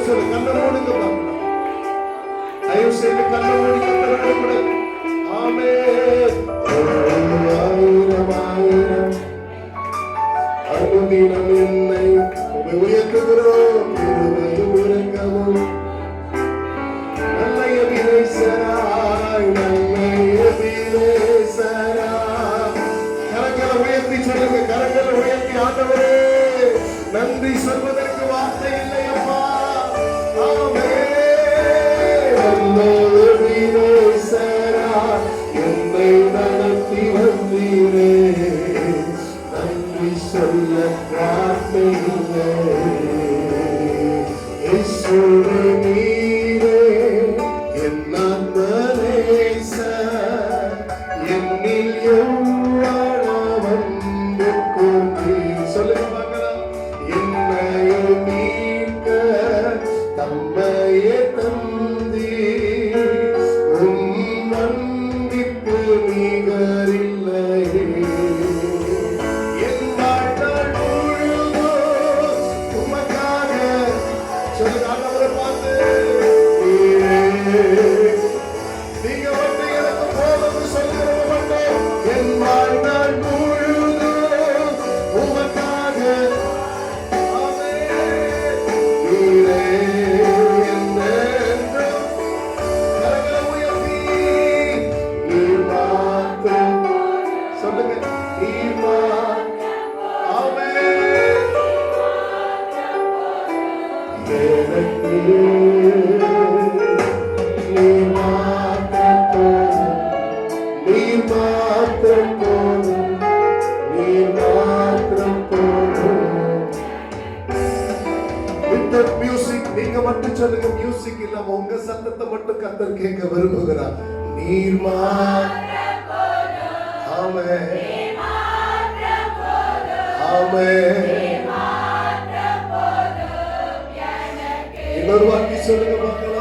சொல்லு, கண்ணை மூடுங்க பார்க்கலாம். தயவு செய்து கண்ணை மூடி கர்த்தரோடு கூட ஆமென். ஆயிரம் ஆயிரம் அனுதினம் என்னை உயர்த்துகிறோம். இருமையும் இறங்கவும் நல்ல எபினேசராய், நல்ல எபினேசராய். கரங்களை உயர்த்தி சொல்லுங்க, கரங்களை உயர்த்தி ஆண்டவரே நன்றி சொல்வதற்கு வார்த்தை இல்லை அப்பா. ஆமென். நல்ல எபினேசராய் என்னை நடத்தி வந்தீரே, நன்றி சொல்ல வார்த்தை இல்லை. இயேசுவே நீரே என் ஆத்மநேசர், என்னில் எவ்வளவு அன்பு கொண்டீர். சொல்லுங்க பார்க்கலாம். என்னையே மீட்க தம்மையே தந்தீர், உம் அன்பிற்கு நிகரில்லையே. என் வாழ்நாள் முழுதும் உமக்காக சொல்லுங்க ஆண்டவரை பார்த்து, நீங்க வந்து எனக்கு போதும் சொல்லுங்க மாட்டேன். என் வாழ்நாள் முழுதும் உமக்காக ஆமென். நீரே என்றென்றும் கரங்களை உயர்த்தி நீர் மாத்திரம் சொல்லுங்க, நீர் மாத்திரம் ஆமென். எனக்கு நீர் மாத்திரம் போதும், நீர் மாத்திரம் போதும், நீர் மாத்திரம் போதும். With music நீங்க மட்டும் சொல்லுங்க, மியூசிக் இல்லாம உங்க சத்தத்தை மட்டும் கர்த்தர் கேட்க விரும்புகிறார். நீர் மாத்திரம் போதும். ஆமென். ஆமென். இன்னொரு வார்த்தை சொல்லுங்க பார்க்கலாம்.